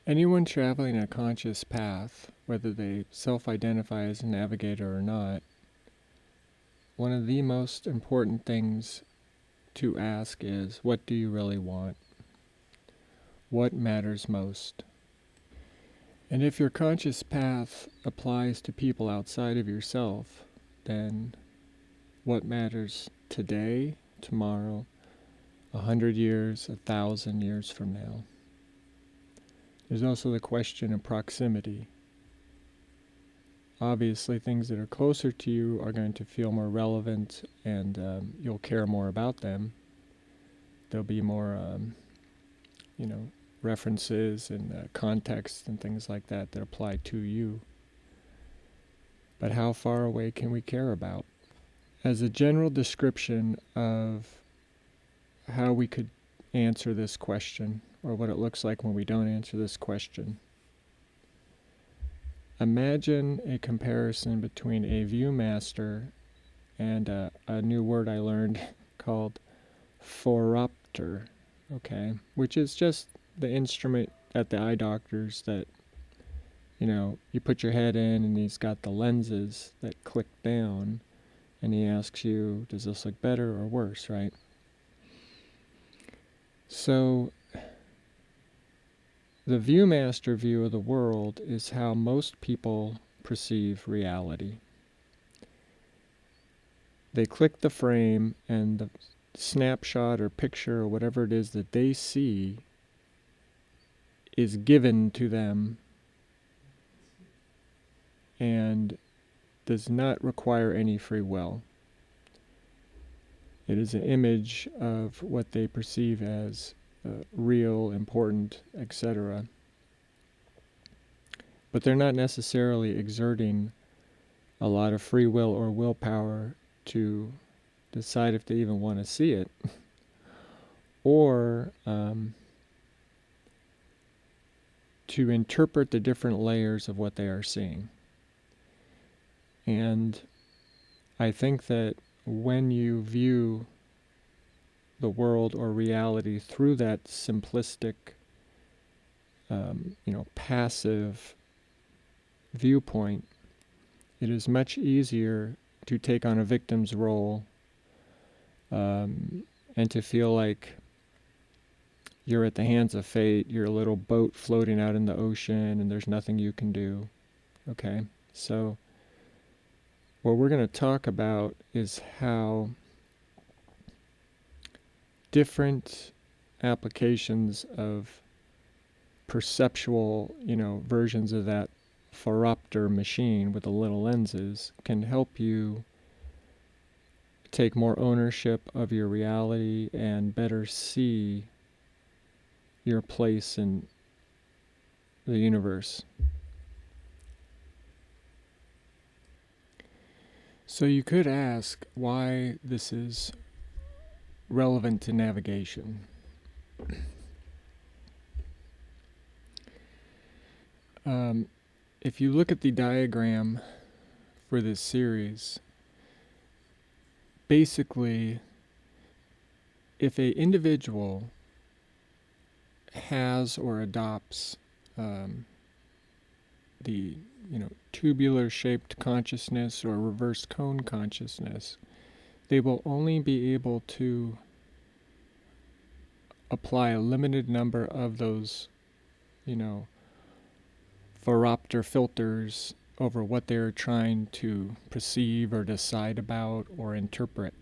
Anyone traveling a conscious path, whether they self-identify as a navigator or not, one of the most important things to ask is, what do you really want? What matters most? And if your conscious path applies to people outside of yourself, then what matters today, tomorrow, 100 years, 1,000 years from now? There's also the question of proximity. Obviously, things that are closer to you are going to feel more relevant, and you'll care more about them. There'll be more, references and context and things like that that apply to you. But how far away can we care about? As a general description of how we could answer this question, or what it looks like when we don't answer this question, imagine a comparison between a viewmaster and a new word I learned called phoropter, okay, which is just the instrument at the eye doctors that, you put your head in and he's got the lenses that click down and he asks you, does this look better or worse, right? So the viewmaster view of the world is how most people perceive reality. They click the frame and the snapshot or picture or whatever it is that they see is given to them and does not require any free will. It is an image of what they perceive as real, important, etc. But they're not necessarily exerting a lot of free will or willpower to decide if they even want to see it, or to interpret the different layers of what they are seeing. And I think that when you view the world or reality through that simplistic, passive viewpoint, it is much easier to take on a victim's role, and to feel like you're at the hands of fate, you're a little boat floating out in the ocean and there's nothing you can do. Okay, so what we're going to talk about is how different applications of perceptual, versions of that phoropter machine with the little lenses can help you take more ownership of your reality and better see your place in the universe. So you could ask why this is relevant to navigation. If you look at the diagram for this series, basically, if an individual has or adopts the tubular shaped consciousness or reverse cone consciousness, they will only be able to apply a limited number of those phoropter filters over what they're trying to perceive or decide about or interpret.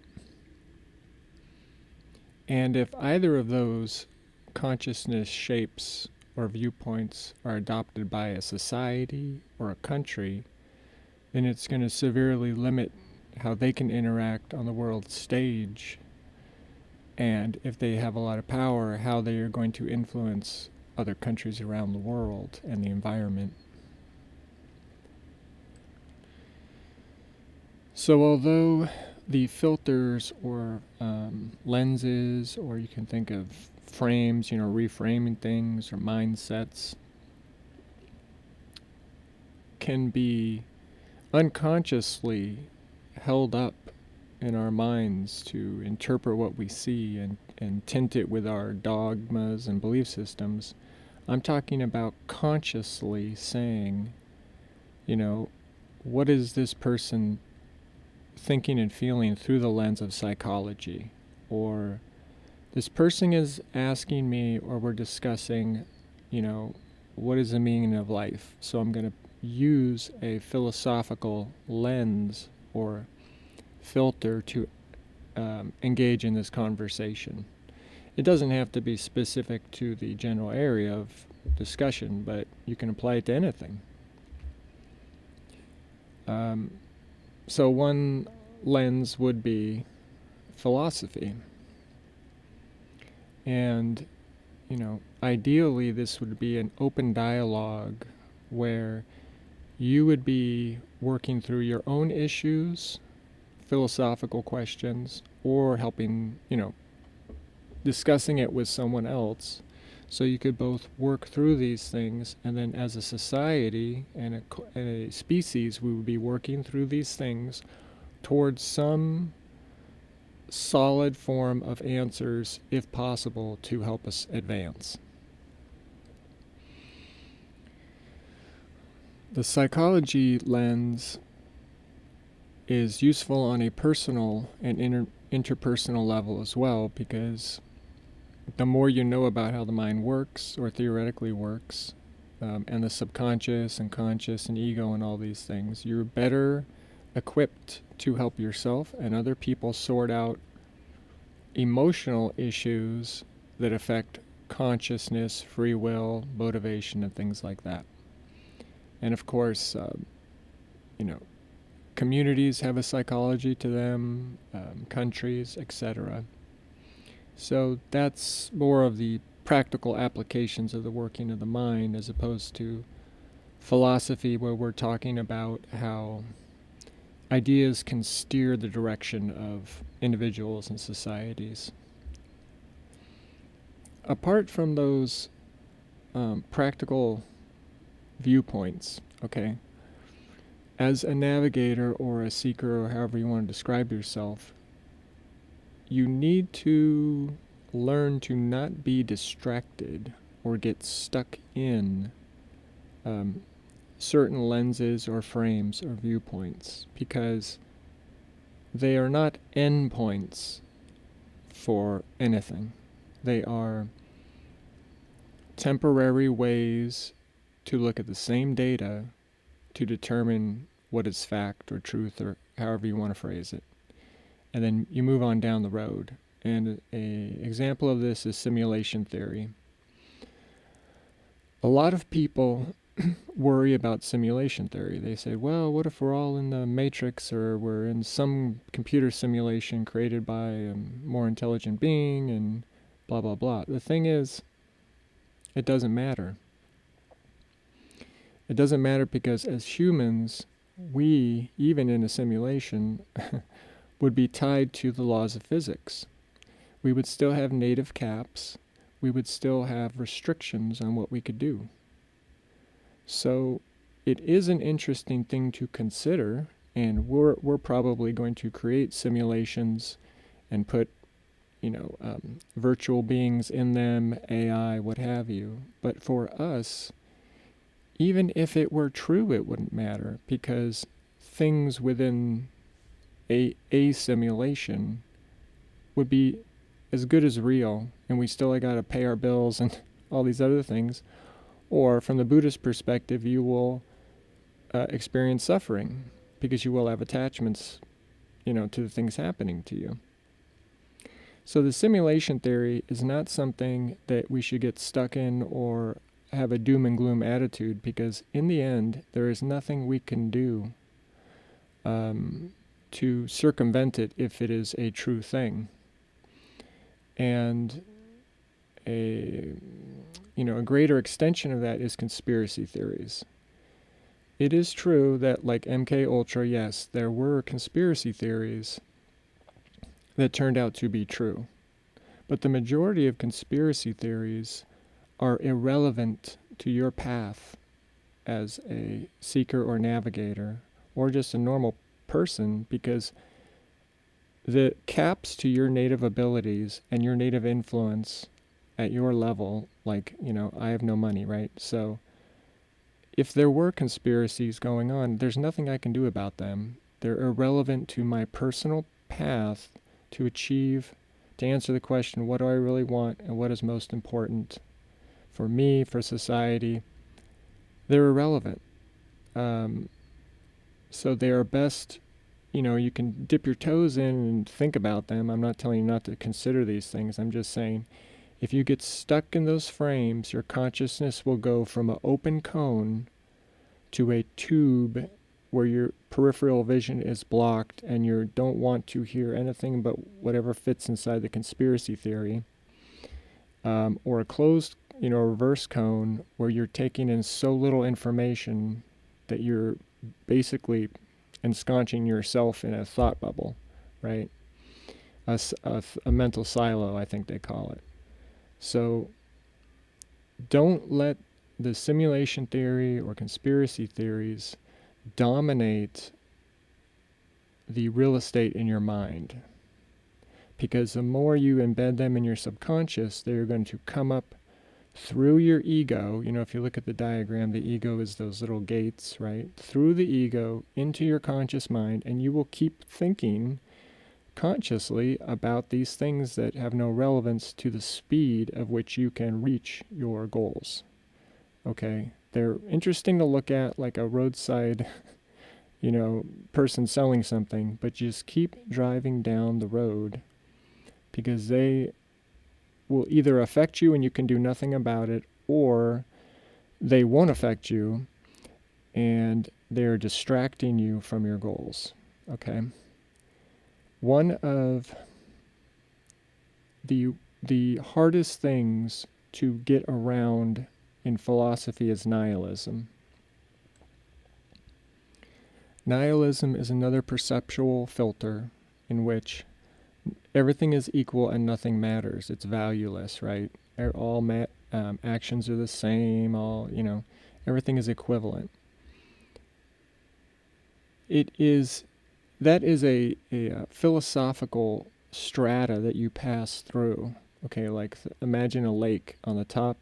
And if either of those consciousness shapes or viewpoints are adopted by a society or a country, then it's going to severely limit how they can interact on the world stage, and if they have a lot of power, how they are going to influence other countries around the world and the environment. So although the filters or lenses, or you can think of frames, reframing things or mindsets, can be unconsciously held up in our minds to interpret what we see and tint it with our dogmas and belief systems, I'm talking about consciously saying, you know, what is this person thinking and feeling through the lens of psychology? Or this person is asking me, or we're discussing, what is the meaning of life? So I'm going to use a philosophical lens or filter to engage in this conversation. It doesn't have to be specific to the general area of discussion, but you can apply it to anything. So one lens would be philosophy. And, ideally this would be an open dialogue where you would be working through your own issues, philosophical questions, or helping, discussing it with someone else. So you could both work through these things, and then as a society and a species, we would be working through these things towards some solid form of answers, if possible, to help us advance. The psychology lens is useful on a personal and interpersonal level as well, because the more you know about how the mind works, or theoretically works, and the subconscious and conscious and ego and all these things, you're better equipped to help yourself and other people sort out emotional issues that affect consciousness, free will, motivation, and things like that. And of course, communities have a psychology to them, countries, etc. So that's more of the practical applications of the working of the mind, as opposed to philosophy, where we're talking about how ideas can steer the direction of individuals and societies. Apart from those practical viewpoints, okay, as a navigator or a seeker, or however you want to describe yourself, you need to learn to not be distracted or get stuck in certain lenses or frames or viewpoints, because they are not endpoints for anything. They are temporary ways to look at the same data to determine what is fact or truth, or however you want to phrase it. And then you move on down the road. And an example of this is simulation theory. A lot of people worry about simulation theory. They say, well, what if we're all in the Matrix, or we're in some computer simulation created by a more intelligent being, and blah, blah, blah. The thing is, it doesn't matter. It doesn't matter because as humans, we, even in a simulation, would be tied to the laws of physics. We would still have native caps. We would still have restrictions on what we could do. So it is an interesting thing to consider, and we're probably going to create simulations and put, virtual beings in them, AI, what have you. But for us, even if it were true, it wouldn't matter, because things within a simulation would be as good as real, and we still got to pay our bills and all these other things. Or from the Buddhist perspective, you will experience suffering, because you will have attachments, to the things happening to you. So the simulation theory is not something that we should get stuck in or have a doom and gloom attitude, because in the end, there is nothing we can do to circumvent it if it is a true thing. And a greater extension of that is conspiracy theories. It is true that, like MK Ultra, yes, there were conspiracy theories that turned out to be true. But the majority of conspiracy theories are irrelevant to your path as a seeker or navigator, or just a normal person, because the caps to your native abilities and your native influence at your level, like, I have no money, right? So if there were conspiracies going on, there's nothing I can do about them. They're irrelevant to my personal path to answer the question, what do I really want and what is most important for me, for society? They're irrelevant. So they are best, you can dip your toes in and think about them. I'm not telling you not to consider these things. I'm just saying, if you get stuck in those frames, your consciousness will go from an open cone to a tube where your peripheral vision is blocked and you don't want to hear anything but whatever fits inside the conspiracy theory, or a closed, reverse cone where you're taking in so little information that you're basically ensconcing yourself in a thought bubble, right? A mental silo, I think they call it. So don't let the simulation theory or conspiracy theories dominate the real estate in your mind. Because the more you embed them in your subconscious, they're going to come up through your ego. If you look at the diagram, the ego is those little gates, right? Through the ego into your conscious mind, and you will keep thinking consciously about these things that have no relevance to the speed of which you can reach your goals. Okay? They're interesting to look at, like a roadside, person selling something, but just keep driving down the road, because they will either affect you and you can do nothing about it, or they won't affect you and they're distracting you from your goals. Okay? One of the hardest things to get around in philosophy is nihilism. Nihilism is another perceptual filter in which everything is equal and nothing matters. It's valueless, right? All actions are the same. Everything is equivalent. That is a philosophical strata that you pass through. Okay, like imagine a lake. On the top,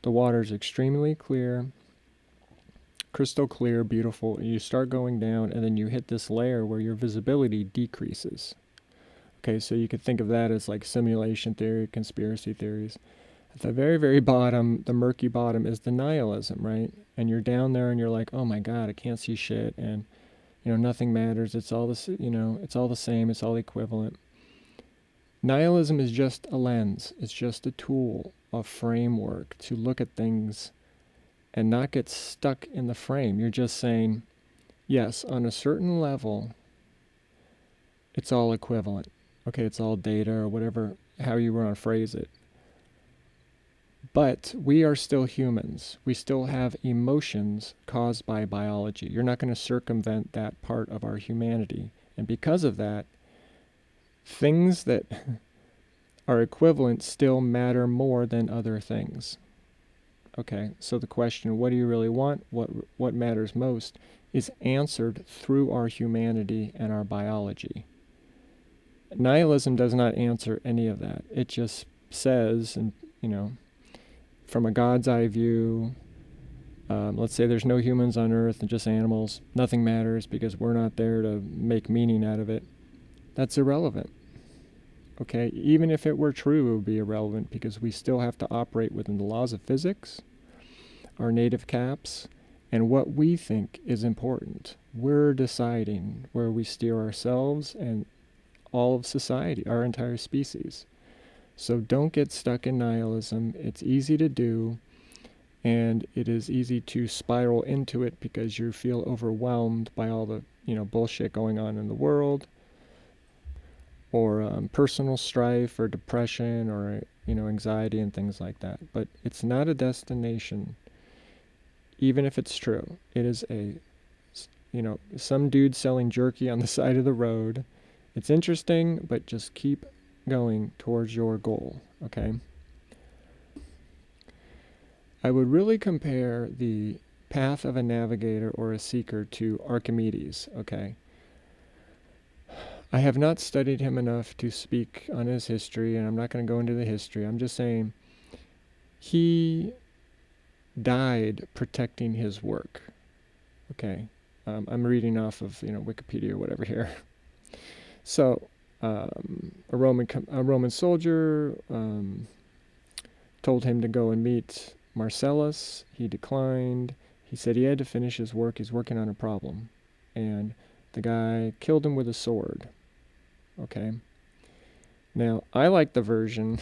the water is extremely clear, crystal clear, beautiful. You start going down, and then you hit this layer where your visibility decreases. Okay, so you could think of that as like simulation theory, conspiracy theories. At the very, very bottom, the murky bottom, is the nihilism, right? And you're down there and you're like, oh my God, I can't see shit, and nothing matters. It's all this, it's all the same. It's all equivalent. Nihilism is just a lens. It's just a tool, a framework to look at things and not get stuck in the frame. You're just saying, yes, on a certain level, it's all equivalent. Okay, it's all data or whatever, how you want to phrase it. But we are still humans. We still have emotions caused by biology. You're not going to circumvent that part of our humanity. And because of that, things that are equivalent still matter more than other things. Okay, so the question, what do you really want? What matters most is answered through our humanity and our biology. Nihilism does not answer any of that. It just says, and from a God's eye view, let's say there's no humans on Earth and just animals. Nothing matters because we're not there to make meaning out of it. That's irrelevant. Okay, even if it were true, it would be irrelevant because we still have to operate within the laws of physics, our native caps, and what we think is important. We're deciding where we steer ourselves and all of society, our entire species. So don't get stuck in nihilism. It's easy to do, and it is easy to spiral into it because you feel overwhelmed by all the bullshit going on in the world, or personal strife or depression or anxiety and things like that. But it's not a destination, even if it's true. It is some dude selling jerky on the side of the road. It's interesting, but just keep going towards your goal, okay? I would really compare the path of a navigator or a seeker to Archimedes, okay? I have not studied him enough to speak on his history, and I'm not going to go into the history. I'm just saying he died protecting his work. Okay, I'm reading off of Wikipedia or whatever here. So a Roman soldier told him to go and meet Marcellus. He declined. He said he had to finish his work. He's working on a problem, and the guy killed him with a sword. Okay. Now I like the version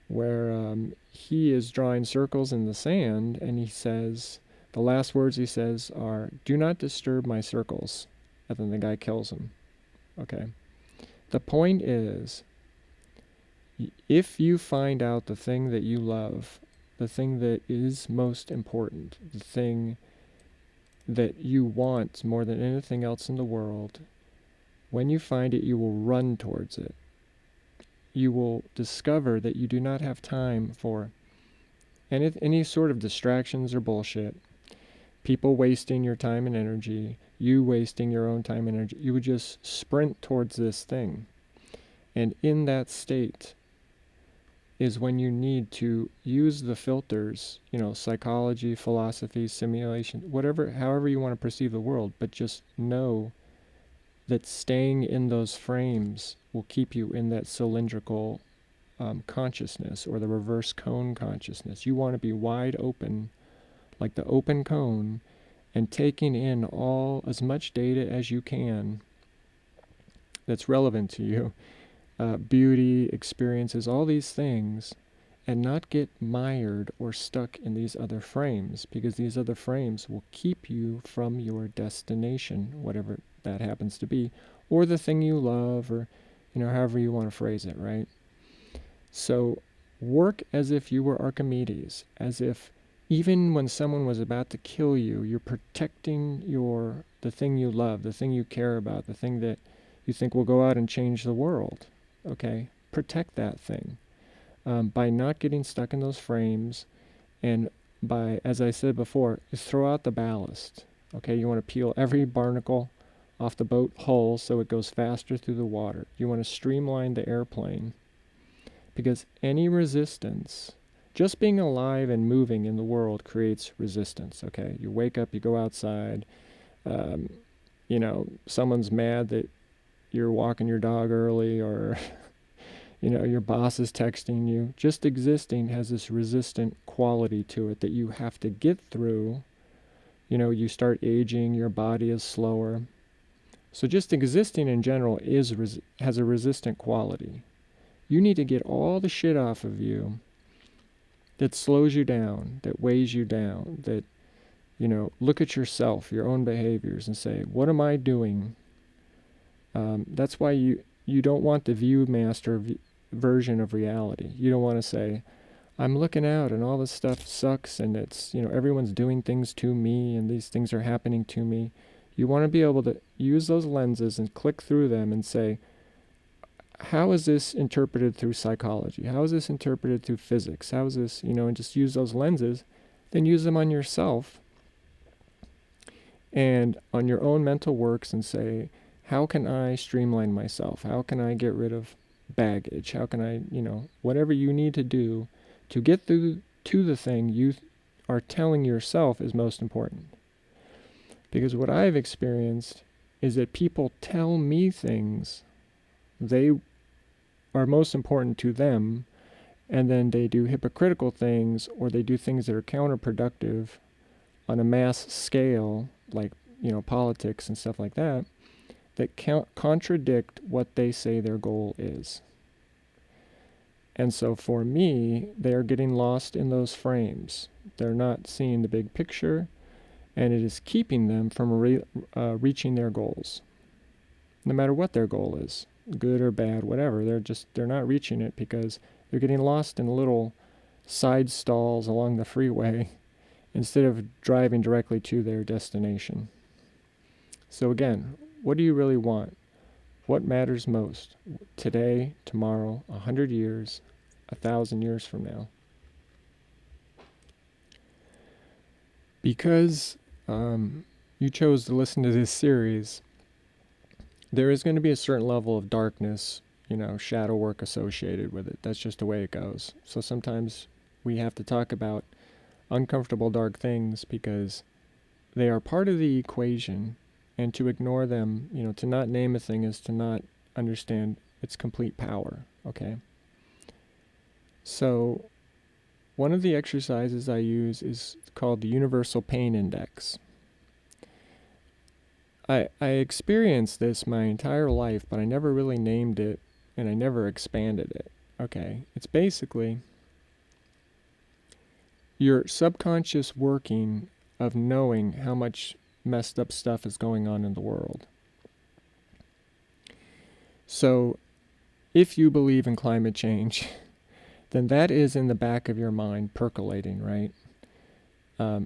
where he is drawing circles in the sand, and he says, the last words he says are, "Do not disturb my circles," and then the guy kills him. Okay. The point is, if you find out the thing that you love, the thing that is most important, the thing that you want more than anything else in the world, when you find it, you will run towards it. You will discover that you do not have time for any sort of distractions or bullshit. People wasting your time and energy, you wasting your own time and energy. You would just sprint towards this thing. And in that state is when you need to use the filters, psychology, philosophy, simulation, whatever, however you want to perceive the world, but just know that staying in those frames will keep you in that cylindrical consciousness, or the reverse cone consciousness. You want to be wide open, like the open cone, and taking in as much data as you can that's relevant to you. Beauty, experiences, all these things, and not get mired or stuck in these other frames, because these other frames will keep you from your destination, whatever that happens to be, or the thing you love, or however you want to phrase it, right? So work as if you were Archimedes, as if even when someone was about to kill you, you're protecting the thing you love, the thing you care about, the thing that you think will go out and change the world. Okay, protect that thing by not getting stuck in those frames, and by, as I said before, is throw out the ballast. Okay, you want to peel every barnacle off the boat hull so it goes faster through the water. You want to streamline the airplane, because any resistance, just being alive and moving in the world, creates resistance. Okay, you wake up, you go outside, someone's mad that you're walking your dog early, or your boss is texting you. Just existing has this resistant quality to it that you have to get through. You start aging, your body is slower. So just existing in general has a resistant quality. You need to get all the shit off of you that slows you down, that weighs you down, that, look at yourself, your own behaviors, and say, what am I doing? That's why you don't want the Viewmaster version of reality. You don't want to say, I'm looking out and all this stuff sucks, and it's, everyone's doing things to me and these things are happening to me. You want to be able to use those lenses and click through them and say, how is this interpreted through psychology? How is this interpreted through physics? How is this, and just use those lenses, then use them on yourself and on your own mental works, and say, how can I streamline myself? How can I get rid of baggage? How can I, whatever you need to do to get through to the thing you are telling yourself is most important. Because what I've experienced is that people tell me things they are most important to them, and then they do hypocritical things, or they do things that are counterproductive on a mass scale, like, politics and stuff like that, that contradict what they say their goal is. And so for me, they're getting lost in those frames. They're not seeing the big picture, and it is keeping them from reaching their goals. No matter what their goal is, good or bad, whatever, they're not reaching it because they're getting lost in little side stalls along the freeway instead of driving directly to their destination. So again, what do you really want? What matters most? Today, tomorrow, 100 years, 1,000 years from now? Because you chose to listen to this series, there is going to be a certain level of darkness, shadow work associated with it. That's just the way it goes. So sometimes we have to talk about uncomfortable dark things because they are part of the equation, and to ignore them, to not name a thing is to not understand its complete power, okay? So one of the exercises I use is called the Universal Pain Index. I experienced this my entire life, but I never really named it, and I never expanded it. Okay, it's basically your subconscious working of knowing how much messed up stuff is going on in the world. So, if you believe in climate change, then that is in the back of your mind percolating, right?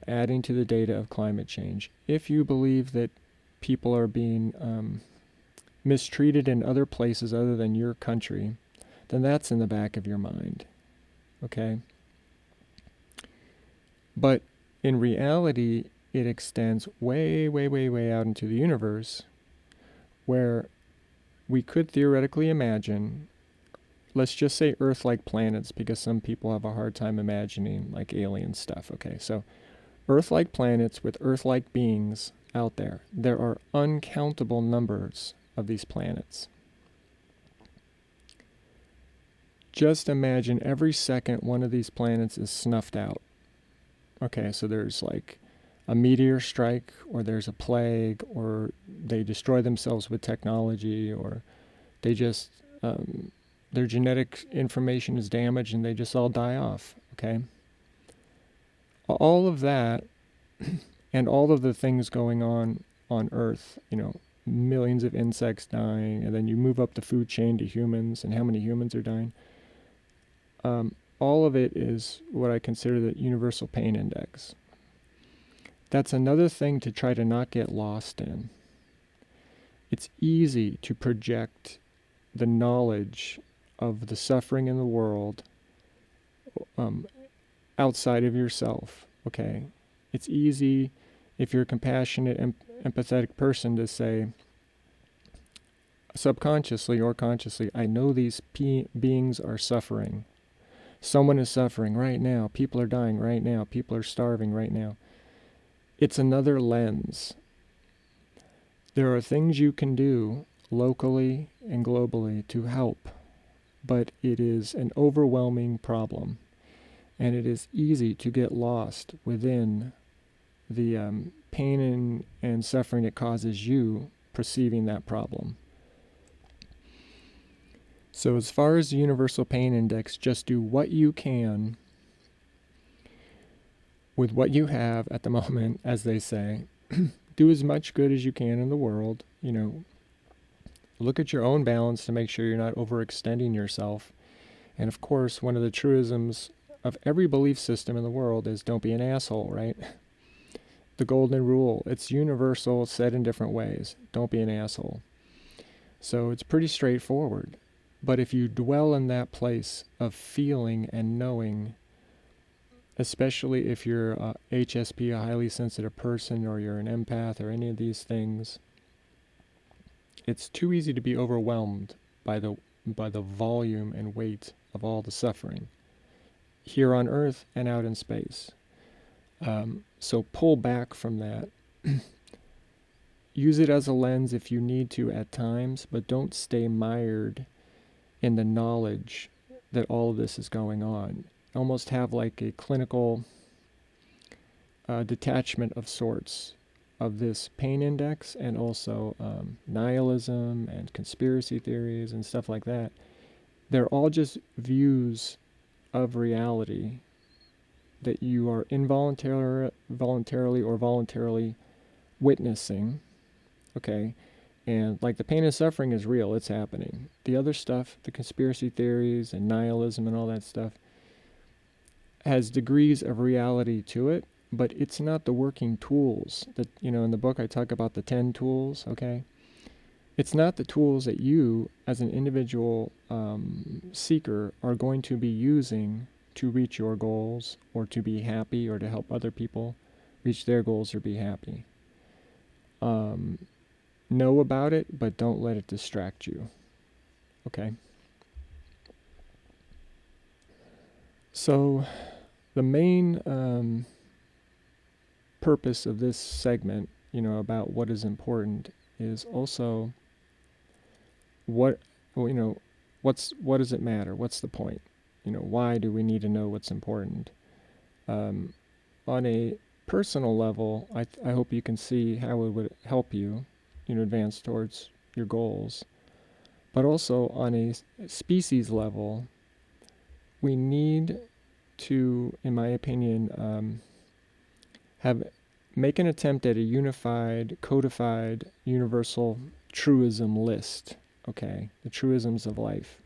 Adding to the data of climate change. If you believe that people are being mistreated in other places other than your country, then that's in the back of your mind, okay? But in reality, it extends way, way, way, way out into the universe, where we could theoretically imagine, let's just say Earth-like planets, because some people have a hard time imagining like alien stuff, okay? So Earth-like planets with Earth-like beings out there. There are uncountable numbers of these planets. Just imagine every second one of these planets is snuffed out. Okay, so there's like a meteor strike, or there's a plague, or they destroy themselves with technology, or they just, their genetic information is damaged and they just all die off, okay? All of that, and all of the things going on Earth, millions of insects dying, and then you move up the food chain to humans, and how many humans are dying. All of it is what I consider the Universal Pain Index. That's another thing to try to not get lost in. It's easy to project the knowledge of the suffering in the world outside of yourself, okay? It's easy, if you're a compassionate, empathetic person, to say, subconsciously or consciously, I know these beings are suffering. Someone is suffering right now. People are dying right now. People are starving right now. It's another lens. There are things you can do locally and globally to help, but it is an overwhelming problem, and it is easy to get lost within the pain and suffering it causes you perceiving that problem. So as far as the Universal Pain Index, just do what you can with what you have at the moment, as they say. Do as much good as you can in the world. Look at your own balance to make sure you're not overextending yourself. And of course, one of the truisms of every belief system in the world is don't be an asshole, right? The golden rule. It's universal, said in different ways. Don't be an asshole. So it's pretty straightforward. But if you dwell in that place of feeling and knowing, especially if you're a HSP, a highly sensitive person, or you're an empath, or any of these things, it's too easy to be overwhelmed by the volume and weight of all the suffering here on Earth and out in space. So pull back from that. Use it as a lens if you need to at times, but don't stay mired in the knowledge that all of this is going on. Almost have like a clinical detachment of sorts of this pain index, and also nihilism and conspiracy theories and stuff like that. They're all just views of reality that you are voluntarily or voluntarily witnessing, okay? And like the pain and suffering is real, it's happening. The other stuff, the conspiracy theories and nihilism and all that stuff, has degrees of reality to it, but it's not the working tools that, in the book I talk about the 10 tools, okay? It's not the tools that you, as an individual seeker, are going to be using to reach your goals, or to be happy, or to help other people reach their goals or be happy. Know about it, but don't let it distract you. Okay? So, the main purpose of this segment, about what is important, is also what, well, what does it matter? What's the point? Why do we need to know what's important? On a personal level, I hope you can see how it would help you, advance towards your goals. But also on a species level, we need to, in my opinion, make an attempt at a unified, codified, universal truism list. Okay, the truisms of life.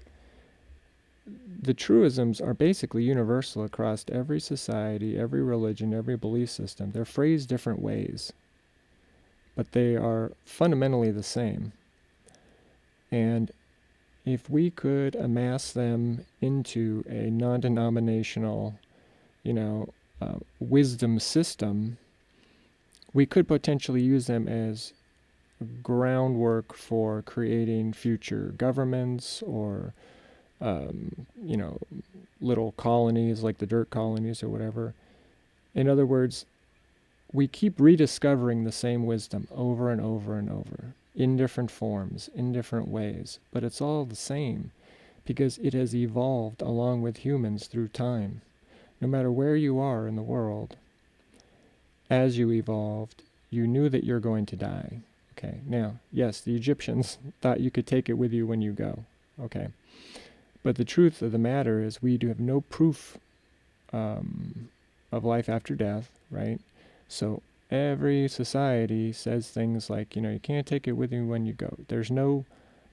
The truisms are basically universal across every society, every religion, every belief system. They're phrased different ways, but they are fundamentally the same. And if we could amass them into a non-denominational, wisdom system, we could potentially use them as groundwork for creating future governments or, little colonies like the dirt colonies or whatever. In other words, we keep rediscovering the same wisdom over and over and over in different forms, in different ways, but it's all the same because it has evolved along with humans through time. No matter where you are in the world, as you evolved, you knew that you're going to die. Okay, now, yes, the Egyptians thought you could take it with you when you go. Okay, but the truth of the matter is we do have no proof of life after death, right? So every society says things like, you can't take it with you when you go.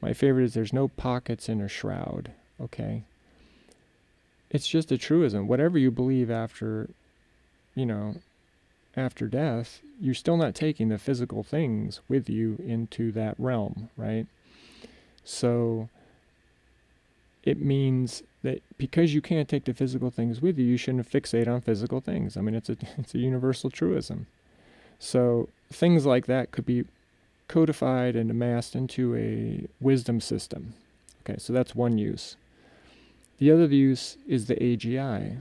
My favorite is there's no pockets in a shroud, okay? It's just a truism. Whatever you believe after death, you're still not taking the physical things with you into that realm, right? So it means that because you can't take the physical things with you, you shouldn't fixate on physical things. I mean, it's a universal truism. So things like that could be codified and amassed into a wisdom system. Okay, so that's one use. The other use is the AGI,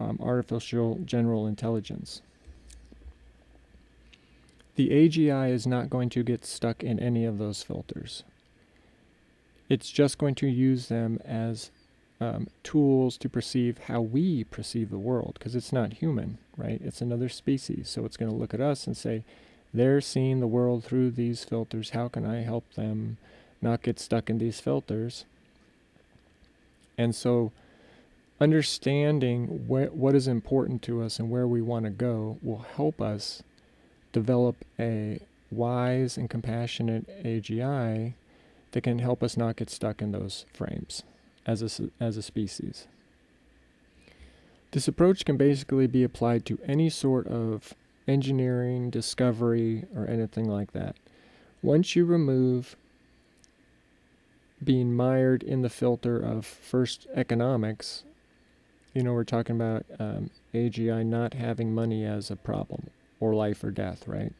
Artificial General Intelligence. The AGI is not going to get stuck in any of those filters. It's just going to use them as tools to perceive how we perceive the world, because it's not human, right? It's another species. So it's going to look at us and say, they're seeing the world through these filters. How can I help them not get stuck in these filters? And so understanding what is important to us and where we want to go will help us develop a wise and compassionate AGI that can help us not get stuck in those frames as a species. This approach can basically be applied to any sort of engineering, discovery, or anything like that. Once you remove being mired in the filter of first economics, we're talking about AGI not having money as a problem, or life or death, right?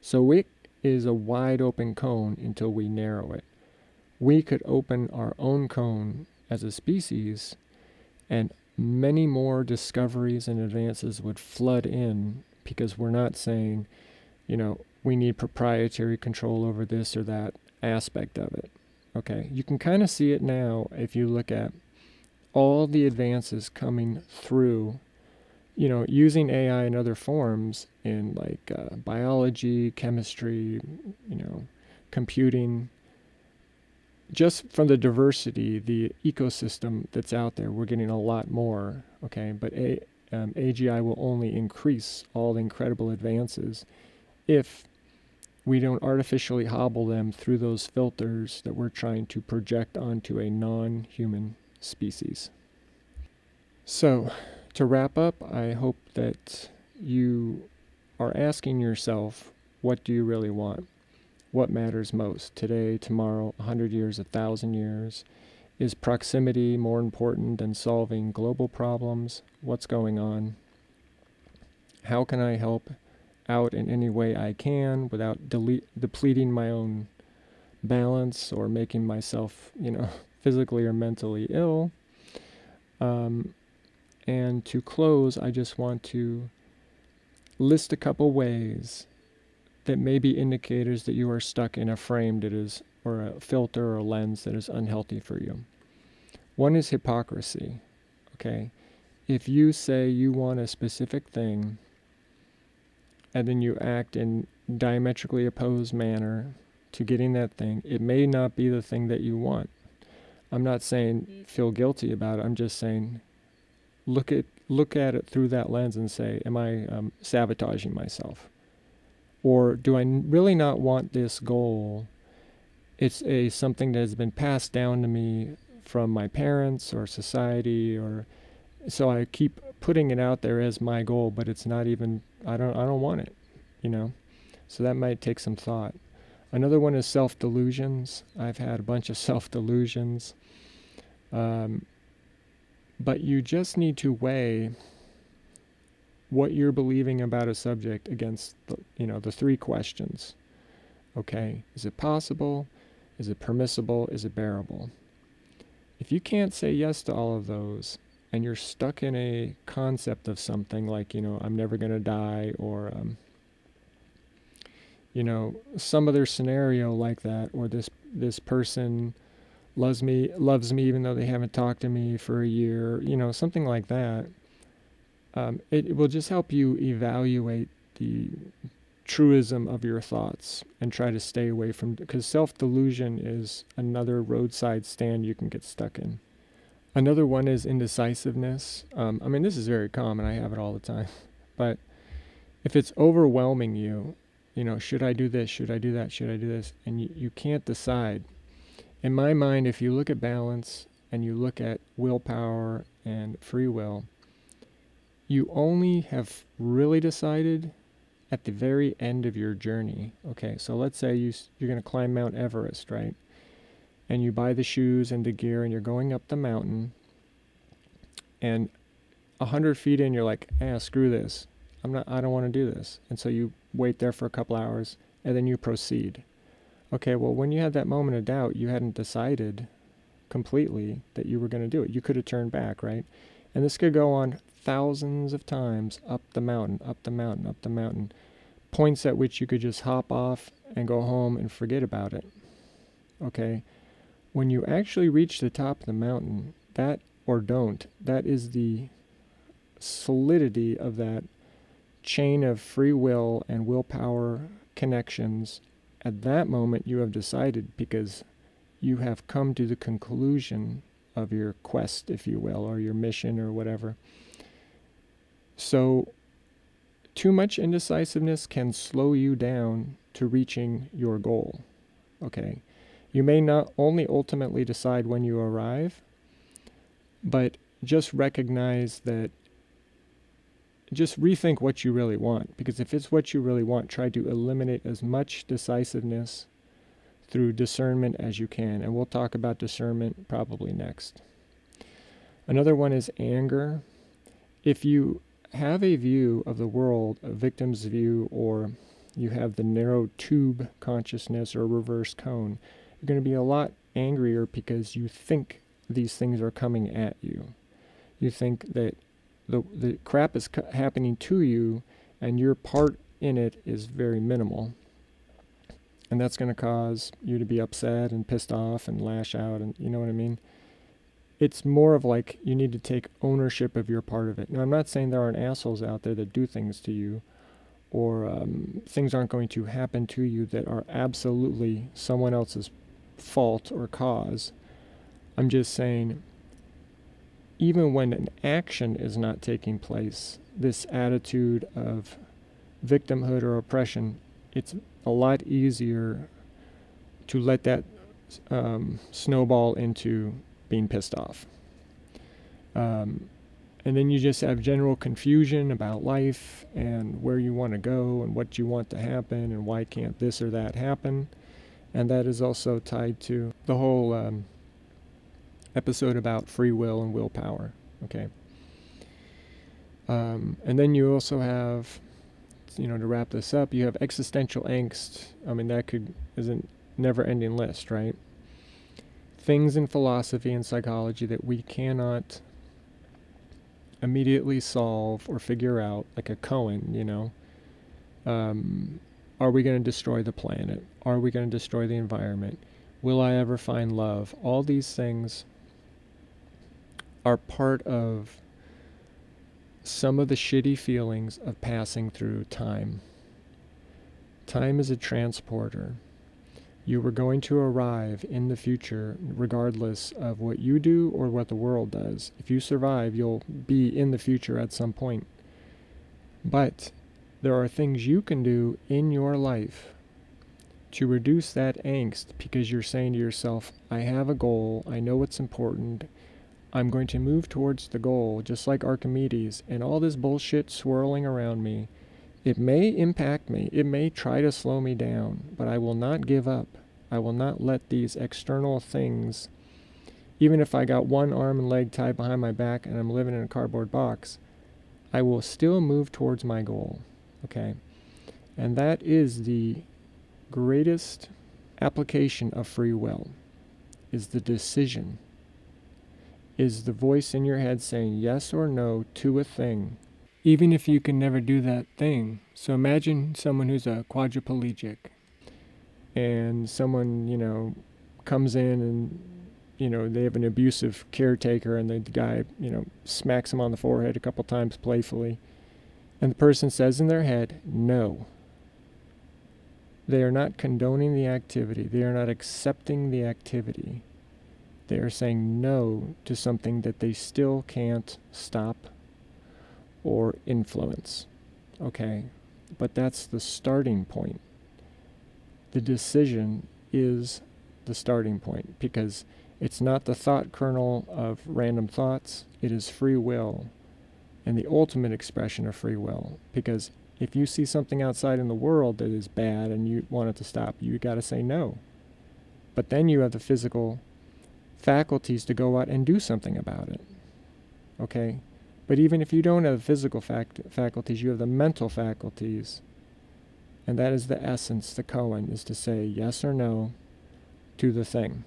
So it is a wide open cone until we narrow it. We could open our own cone as a species, and many more discoveries and advances would flood in, because we're not saying, we need proprietary control over this or that aspect of it. Okay, you can kind of see it now if you look at all the advances coming through, using AI in other forms in like biology, chemistry, computing. Just from the diversity, the ecosystem that's out there, we're getting a lot more, okay? But AGI will only increase all the incredible advances if we don't artificially hobble them through those filters that we're trying to project onto a non-human species. So, to wrap up, I hope that you are asking yourself, what do you really want? What matters most? Today, tomorrow, 100 years, 1,000 years? Is proximity more important than solving global problems? What's going on? How can I help out in any way I can without depleting my own balance or making myself, physically or mentally ill? And to close, I just want to list a couple ways that may be indicators that you are stuck in a frame that is, or a filter or a lens that is unhealthy for you. One is hypocrisy, okay? If you say you want a specific thing and then you act in diametrically opposed manner to getting that thing, it may not be the thing that you want. I'm not saying feel guilty about it. I'm just saying look at it through that lens and say, am I sabotaging myself? Or do I really not want this goal? It's something that has been passed down to me from my parents or society, or so I keep putting it out there as my goal, but it's not even, I don't want it, you know? So that might take some thought. Another one is self-delusions. I've had a bunch of self-delusions. But you just need to weigh what you're believing about a subject against the three questions. Okay, is it possible? Is it permissible? Is it bearable? If you can't say yes to all of those, and you're stuck in a concept of something like, I'm never going to die, or, some other scenario like that, or this person loves me even though they haven't talked to me for a year, something like that, it will just help you evaluate the truism of your thoughts and try to stay away from, because self-delusion is another roadside stand you can get stuck in. Another one is indecisiveness. This is very common. I have it all the time. But if it's overwhelming you, should I do this? Should I do that? Should I do this? And you can't decide. In my mind, if you look at balance and you look at willpower and free will, you only have really decided at the very end of your journey. Okay, so let's say you're going to climb Mount Everest, right? And you buy the shoes and the gear and you're going up the mountain, and 100 feet in, you're like, screw this. I don't want to do this. And so you wait there for a couple hours and then you proceed. Okay, well, when you had that moment of doubt, you hadn't decided completely that you were going to do it. You could have turned back, right? And this could go on thousands of times up the mountain, up the mountain, up the mountain. Points at which you could just hop off and go home and forget about it. Okay? When you actually reach the top of the mountain, that is the solidity of that chain of free will and willpower connections. At that moment, you have decided, because you have come to the conclusion of your quest, if you will, or your mission or whatever. So, too much indecisiveness can slow you down to reaching your goal. Okay? You may not only ultimately decide when you arrive, but just recognize that, just rethink what you really want. Because if it's what you really want, try to eliminate as much decisiveness through discernment as you can. And we'll talk about discernment probably next. Another one is anger. If you have a view of the world, a victim's view, or you have the narrow tube consciousness or reverse cone, you're going to be a lot angrier because you think these things are coming at you. You think that the crap is happening to you and your part in it is very minimal. And that's going to cause you to be upset and pissed off and lash out, and you know what I mean? It's more of like you need to take ownership of your part of it. Now, I'm not saying there aren't assholes out there that do things to you, or things aren't going to happen to you that are absolutely someone else's fault or cause. I'm just saying, even when an action is not taking place, this attitude of victimhood or oppression, it's a lot easier to let that snowball into being pissed off. And then you just have general confusion about life and where you want to go and what you want to happen and why can't this or that happen. And that is also tied to the whole episode about free will and willpower. Okay. And then you also have, to wrap this up, you have existential angst. That is a never-ending list, right? Things in philosophy and psychology that we cannot immediately solve or figure out, like a koan, Um, are we going to destroy the planet? Are we going to destroy the environment? Will I ever find love? All these things are part of some of the shitty feelings of passing through time. Time is a transporter. You are going to arrive in the future regardless of what you do or what the world does. If you survive, you'll be in the future at some point. But there are things you can do in your life to reduce that angst, because you're saying to yourself, I have a goal, I know what's important, I'm going to move towards the goal, just like Archimedes, and all this bullshit swirling around me. It may impact me, it may try to slow me down, but I will not give up. I will not let these external things, even if I got one arm and leg tied behind my back and I'm living in a cardboard box, I will still move towards my goal. Okay? And that is the greatest application of free will, is the decision, is the voice in your head saying yes or no to a thing, even if you can never do that thing. So imagine someone who's a quadriplegic, and someone, comes in and, they have an abusive caretaker, and the guy, smacks him on the forehead a couple times playfully, and the person says in their head, no. They are not condoning the activity. They are not accepting the activity. They are saying no to something that they still can't stop or influence. Okay? But that's the starting point. The decision is the starting point, because it's not the thought kernel of random thoughts. It is free will, and the ultimate expression of free will. Because if you see something outside in the world that is bad and you want it to stop, you got to say no. But then you have the physical faculties to go out and do something about it. Okay? But even if you don't have the physical faculties, you have the mental faculties. And that is the essence, the koan, is to say yes or no to the thing.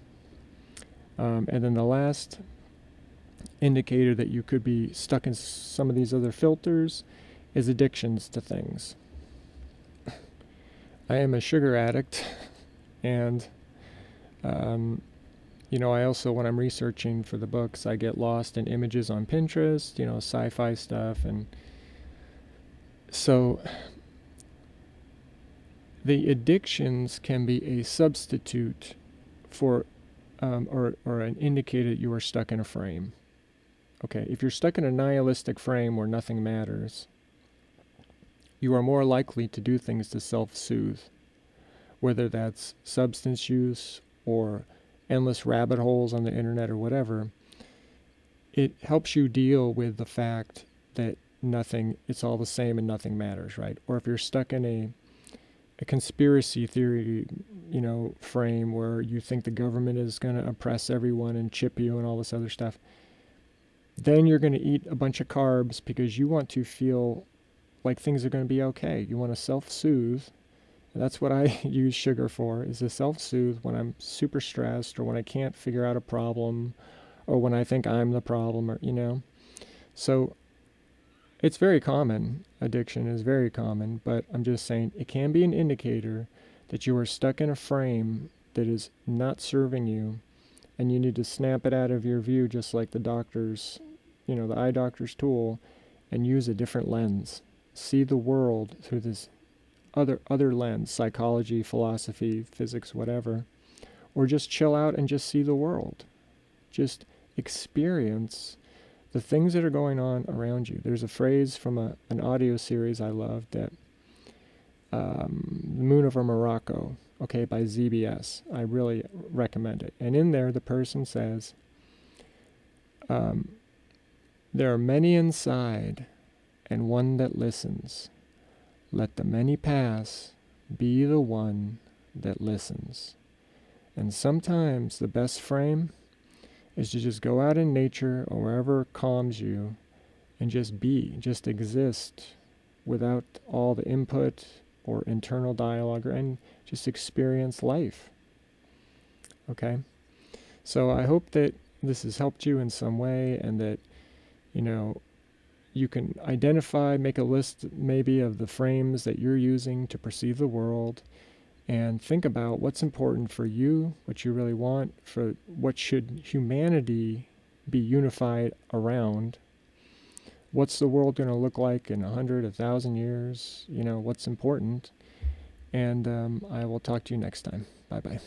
And then the last indicator that you could be stuck in some of these other filters is addictions to things. I am a sugar addict, and I also, when I'm researching for the books, I get lost in images on Pinterest, sci-fi stuff, and so the addictions can be a substitute for, or an indicator that you are stuck in a frame. Okay, if you're stuck in a nihilistic frame where nothing matters, you are more likely to do things to self-soothe, whether that's substance use or endless rabbit holes on the internet or whatever. It helps you deal with the fact that it's all the same and nothing matters, right? Or if you're stuck in a conspiracy theory, frame where you think the government is going to oppress everyone and chip you and all this other stuff, then you're going to eat a bunch of carbs because you want to feel like things are going to be okay. You want to self-soothe. And that's what I use sugar for, is to self-soothe when I'm super stressed, or when I can't figure out a problem, or when I think I'm the problem, or, So it's very common. Addiction is very common, but I'm just saying it can be an indicator that you are stuck in a frame that is not serving you, and you need to snap it out of your view, just like the doctor's, the eye doctor's tool, and use a different lens. See the world through this other lens, psychology, philosophy, physics, whatever, or just chill out and just see the world. Just experience the things that are going on around you. There's a phrase from an audio series I love, that The Moon Over Morocco, by ZBS. I really recommend it. And in there, the person says, there are many inside, and one that listens. Let the many pass, be the one that listens. And sometimes the best frame is to just go out in nature or wherever calms you and just just exist without all the input or internal dialogue, and just experience life. Okay? So I hope that this has helped you in some way, and that, you can identify, make a list maybe of the frames that you're using to perceive the world, and think about what's important for you, what you really want, for what should humanity be unified around. What's the world going to look like in 100, 1,000 years? What's important? And I will talk to you next time. Bye-bye.